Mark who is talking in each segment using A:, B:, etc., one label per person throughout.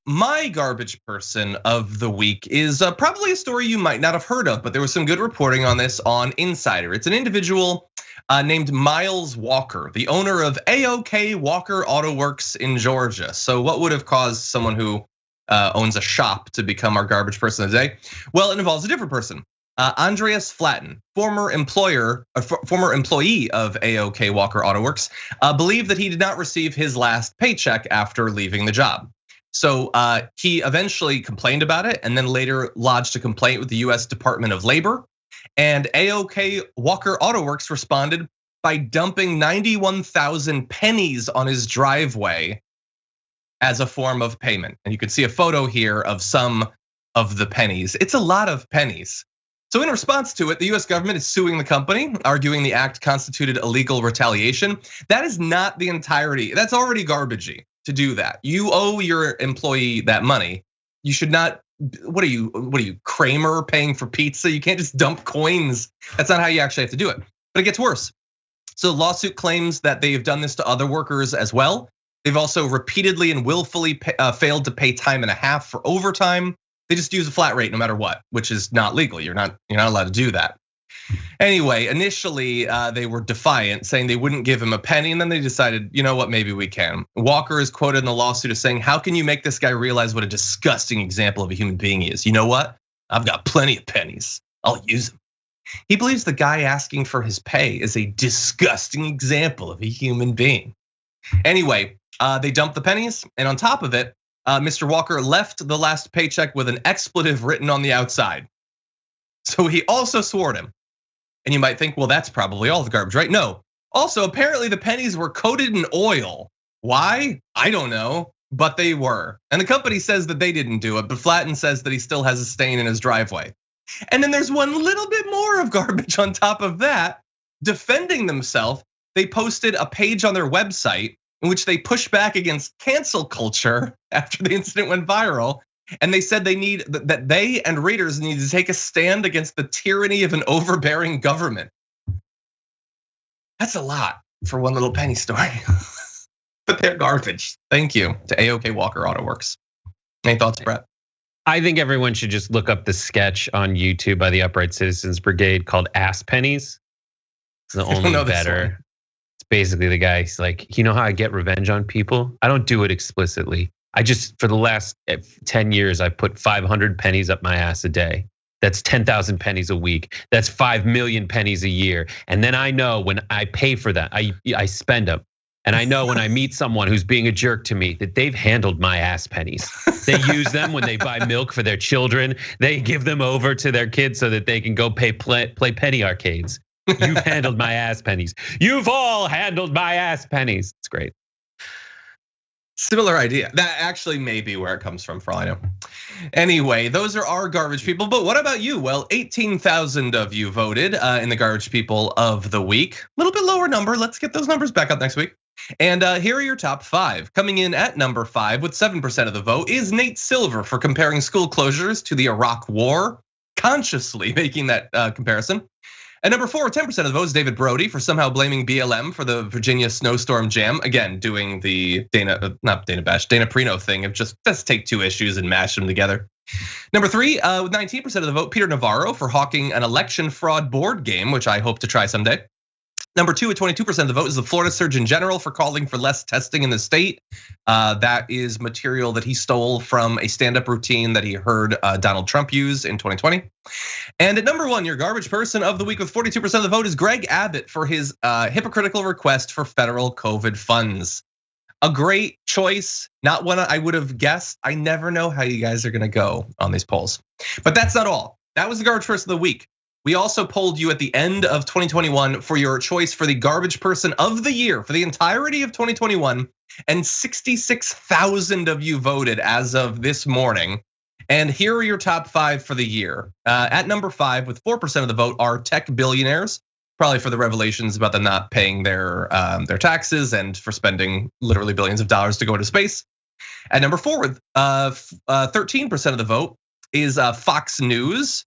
A: my garbage person of the week is probably a story you might not have heard of, but there was some good reporting on this on Insider. It's an individual named Miles Walker, the owner of AOK Walker Auto Works in Georgia. So what would have caused someone who owns a shop to become our garbage person of the day? Well, it involves a different person. Andreas Flatten, former employee of AOK Walker Auto Works, believed that he did not receive his last paycheck after leaving the job. So he eventually complained about it and then later lodged a complaint with the US Department of Labor. And AOK Walker Auto Works responded by dumping 91,000 pennies on his driveway as a form of payment. And you can see a photo here of some of the pennies. It's a lot of pennies. So in response to it, the US government is suing the company, arguing the act constituted illegal retaliation. That is not the entirety. That's already garbagey to do that. You owe your employee that money. You should not, what are you, Kramer paying for pizza? You can't just dump coins. That's not how you actually have to do it. But it gets worse. So the lawsuit claims that they've done this to other workers as well. They've also repeatedly and willfully failed to pay time and a half for overtime. They just use a flat rate no matter what, which is not legal. You're not allowed to do that. Anyway, initially they were defiant, saying they wouldn't give him a penny, and then they decided, you know what, maybe we can. Walker is quoted in the lawsuit as saying, "How can you make this guy realize what a disgusting example of a human being he is? You know what? I've got plenty of pennies. I'll use them." He believes the guy asking for his pay is a disgusting example of a human being. Anyway, they dumped the pennies, and on top of it, Mr. Walker left the last paycheck with an expletive written on the outside. So he also swore him. And you might think, well, that's probably all the garbage, right? No. Also, apparently the pennies were coated in oil. Why? I don't know, but they were. And the company says that they didn't do it, but Flatten says that he still has a stain in his driveway. And then there's one little bit more of garbage on top of that. Defending themselves, they posted a page on their website in which they pushed back against cancel culture after the incident went viral. And they said that they and readers need to take a stand against the tyranny of an overbearing government. That's a lot for one little penny story. But they're garbage. Thank you to AOK Walker Auto Works. Any thoughts, Brett?
B: I think everyone should just look up the sketch on YouTube by the Upright Citizens Brigade called Ass Pennies. It's the only better. It's basically the guy's like, you know how I get revenge on people? I don't do it explicitly. I just, for the last 10 years, I put 500 pennies up my ass a day. That's 10,000 pennies a week. That's 5 million pennies a year. And then I know when I pay for that, I spend them. And I know when I meet someone who's being a jerk to me that they've handled my ass pennies. They use them when they buy milk for their children. They give them over to their kids so that they can go play penny arcades. You've handled my ass pennies. You've all handled my ass pennies. It's great.
A: Similar idea. That actually may be where it comes from, for all I know. Anyway, those are our garbage people. But what about you? Well, 18,000 of you voted in the garbage people of the week. A little bit lower number. Let's get those numbers back up next week. And here are your top 5. Coming in at number 5 with 7% of the vote is Nate Silver for comparing school closures to the Iraq War, consciously making that comparison. At number 4, 10% of the vote is David Brody for somehow blaming BLM for the Virginia snowstorm jam. Again, doing the Dana Perino thing of just let's take 2 issues and mash them together. Number 3, with 19% of the vote, Peter Navarro for hawking an election fraud board game, which I hope to try someday. Number 2 with 22% of the vote is the Florida Surgeon General for calling for less testing in the state. That is material that he stole from a stand-up routine that he heard Donald Trump use in 2020. And at number 1, your garbage person of the week with 42% of the vote is Greg Abbott for his hypocritical request for federal COVID funds. A great choice, not one I would have guessed. I never know how you guys are gonna go on these polls. But that's not all. That was the garbage person of the week. We also polled you at the end of 2021 for your choice for the garbage person of the year for the entirety of 2021, and 66,000 of you voted as of this morning. And here are your top 5 for the year. At number 5 with 4% of the vote are tech billionaires, probably for the revelations about them not paying their taxes and for spending literally billions of dollars to go into space. At number 4 with 13% of the vote is Fox News.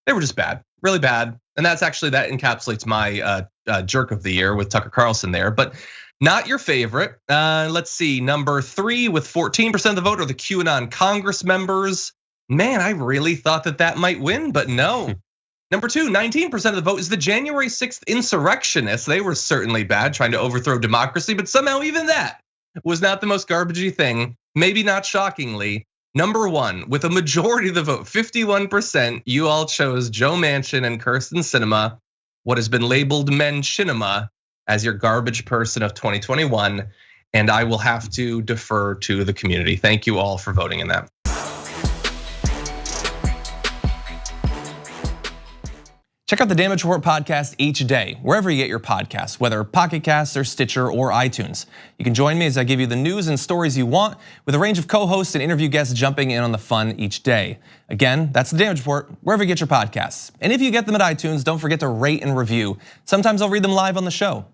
A: They were just bad, really bad. And that encapsulates my jerk of the year with Tucker Carlson there. But Not your favorite. Let's see, number 3 with 14% of the vote are the QAnon Congress members. Man, I really thought that might win, but no. Number 2, 19% of the vote is the January 6th insurrectionists. They were certainly bad, trying to overthrow democracy, but somehow even that was not the most garbagey thing. Maybe not shockingly. Number 1, with a majority of the vote, 51%, you all chose Joe Manchin and Kirsten Sinema, what has been labeled Manchinima, as your garbage person of 2021. And I will have to defer to the community. Thank you all for voting in that.
C: Check out the Damage Report podcast each day, wherever you get your podcasts, whether Pocket Casts or Stitcher or iTunes. You can join me as I give you the news and stories you want, with a range of co-hosts and interview guests jumping in on the fun each day. Again, that's the Damage Report, wherever you get your podcasts. And if you get them at iTunes, don't forget to rate and review. Sometimes I'll read them live on the show.